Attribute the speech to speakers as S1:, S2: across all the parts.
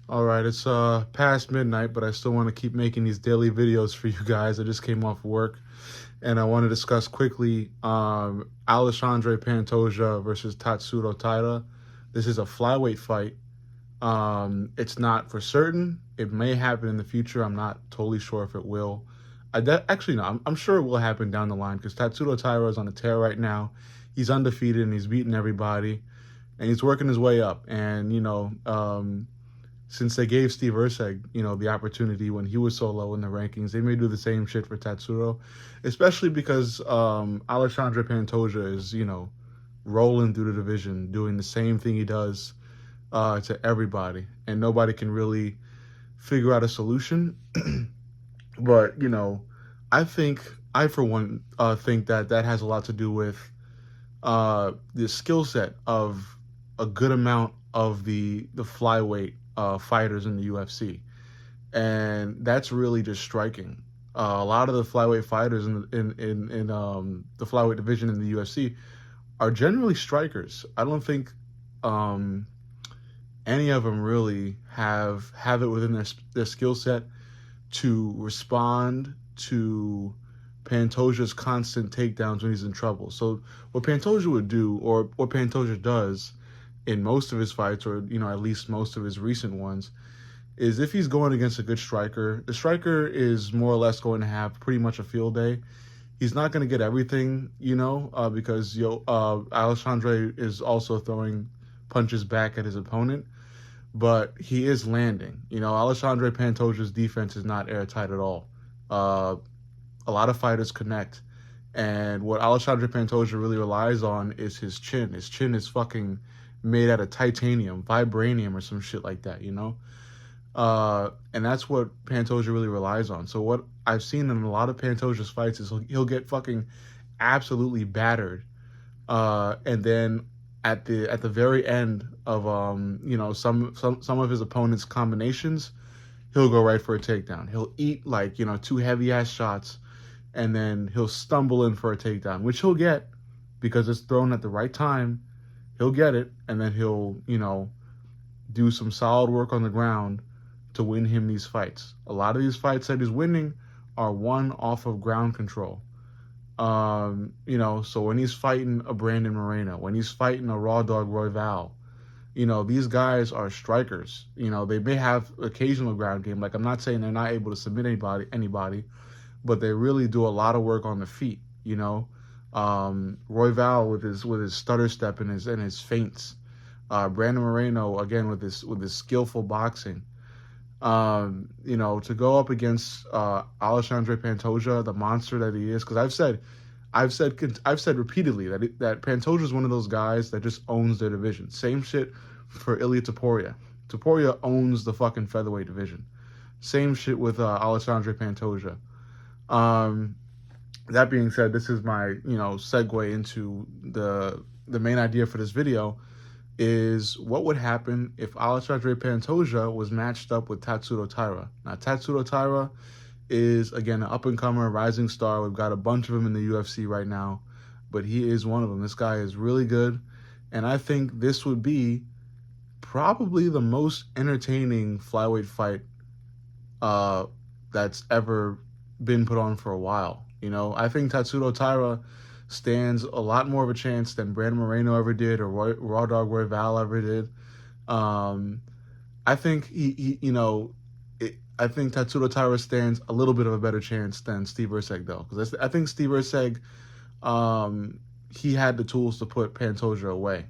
S1: All right, it's past midnight, but I still want to keep making these daily videos for you guys. I just came off work, and I want to discuss quickly Alexandre Pantoja versus Tatsuro Taira. This is a flyweight fight. It's not for certain. It may happen in the future. I'm not totally sure if it will. Actually, no, I'm sure it will happen down the line because Tatsuro Taira is on a tear right now. He's undefeated and he's beating everybody, and he's working his way up. And since they gave Steve Erceg, the opportunity when he was so low in the rankings, they may do the same shit for Tatsuro, especially because Alexandre Pantoja is, rolling through the division, doing the same thing he does to everybody, and nobody can really figure out a solution. But I for one think that has a lot to do with the skill set of a good amount of the flyweight fighters in the UFC, and that's really just striking. A lot of the flyweight fighters in the flyweight division in the UFC are generally strikers. I don't think any of them really have it within their skill set to respond to Pantoja's constant takedowns when he's in trouble. So what Pantoja would do, or what Pantoja does in most of his fights, or at least most of his recent ones, is if he's going against a good striker, the striker is more or less going to have pretty much a field day. He's not going to get everything, because Alexandre is also throwing punches back at his opponent, but he is landing. Alexandre Pantoja's defense is not airtight at all. A lot of fighters connect, and what Alexandre Pantoja really relies on is his chin. His chin is fucking made out of titanium, vibranium, or some shit like that, and that's what Pantoja really relies on. So what I've seen in a lot of Pantoja's fights is he'll get fucking absolutely battered, and then at the very end of some of his opponent's combinations, he'll go right for a takedown. He'll eat two heavy ass shots, and then he'll stumble in for a takedown, which he'll get because it's thrown at the right time. He'll get it, and then he'll do some solid work on the ground to win him these fights. A lot of these fights that he's winning are won off of ground control. So when he's fighting a Brandon Moreno, when he's fighting a Raw Dog Royval, these guys are strikers. They may have occasional ground game. Like, I'm not saying they're not able to submit anybody, but they really do a lot of work on the feet. Royval with his stutter step and his feints. Brandon Moreno again with his skillful boxing. To go up against Alexandre Pantoja, the monster that he is, because I've said repeatedly that Pantoja is one of those guys that just owns their division. Same shit for Ilia Topuria. Topuria owns the fucking featherweight division. Same shit with Alexandre Pantoja. That being said, this is my segue into the main idea for this video. Is what would happen if Alexandre Pantoja was matched up with Tatsuro Taira. Now, Tatsuro Taira is, again, an up-and-comer, rising star. We've got a bunch of them in the UFC right now, but he is one of them. This guy is really good, and I think this would be probably the most entertaining flyweight fight that's ever been put on for a while. I think Tatsuro Taira stands a lot more of a chance than Brandon Moreno ever did, or Raw Dog Royval ever did. I think I think Tatsuro Taira stands a little bit of a better chance than Steve Erceg, though, because I think Steve Erceg, he had the tools to put Pantoja away.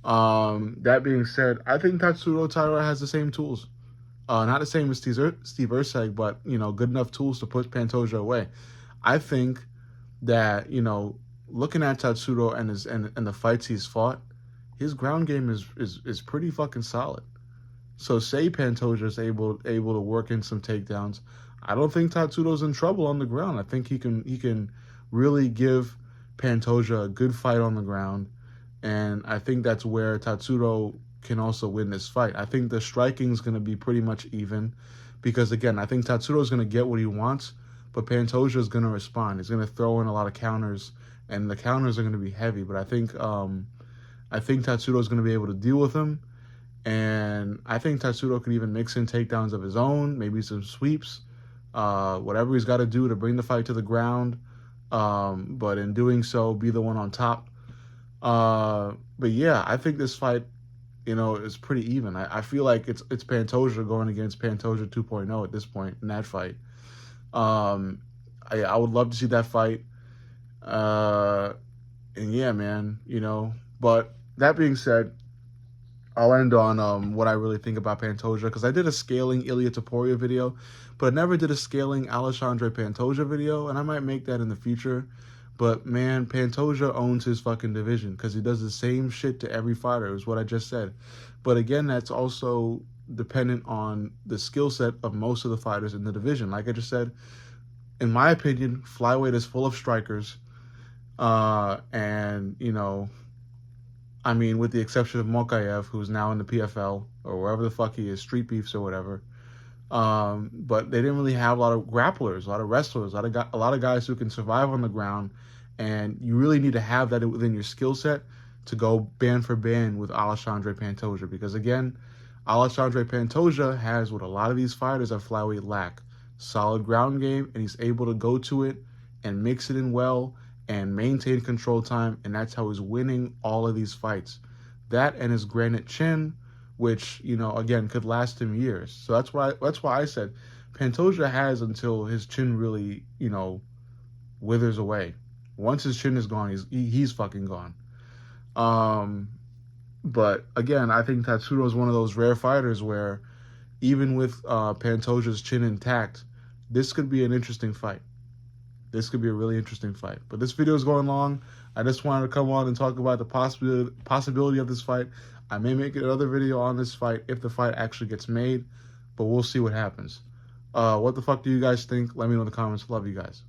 S1: That being said, I think Tatsuro Taira has the same tools. Not the same as Steve Erceg, but good enough tools to put Pantoja away. I think that looking at Tatsuro and the fights he's fought, his ground game is pretty fucking solid. So say Pantoja is able to work in some takedowns, I don't think Tatsuro's in trouble on the ground. I think he can really give Pantoja a good fight on the ground, and I think that's where Tatsuro can also win this fight. I think the striking is going to be pretty much even, because again, I think Tatsuro is going to get what he wants, but Pantoja is going to respond. He's going to throw in a lot of counters, and the counters are going to be heavy. But I think Tatsuro is going to be able to deal with him, And I think Tatsudo could even mix in takedowns of his own, maybe some sweeps, whatever he's got to do to bring the fight to the ground. But in doing so, be the one on top. But yeah, I think this fight, is pretty even. I feel like it's Pantoja going against Pantoja 2.0 at this point in that fight. I would love to see that fight. And yeah, man, But that being said, I'll end on what I really think about Pantoja, because I did a scaling Ilia Topuria video, but I never did a scaling Alexandre Pantoja video, and I might make that in the future. But man, Pantoja owns his fucking division because he does the same shit to every fighter, is what I just said. But again, that's also dependent on the skill set of most of the fighters in the division. Like I just said, in my opinion, flyweight is full of strikers. And, I mean, with the exception of Mokaev, who's now in the PFL, or wherever the fuck he is, Street Beefs or whatever. But they didn't really have a lot of grapplers, a lot of wrestlers, a lot of guys who can survive on the ground. And you really need to have that within your skill set to go band for band with Alexandre Pantoja. Because again, Alexandre Pantoja has what a lot of these fighters at flyweight lack. Solid ground game, and he's able to go to it and mix it in well and maintain control time, and that's how he's winning all of these fights. That and his granite chin, which, again, could last him years. So that's why I said Pantoja has until his chin really, withers away. Once his chin is gone, he's fucking gone. But again, I think Tatsudo is one of those rare fighters where even with Pantoja's chin intact, this could be an interesting fight. This could be a really interesting fight. But this video is going long. I just wanted to come on and talk about the possibility of this fight. I may make another video on this fight if the fight actually gets made, but we'll see what happens. What the fuck do you guys think? Let me know in the comments. Love you guys.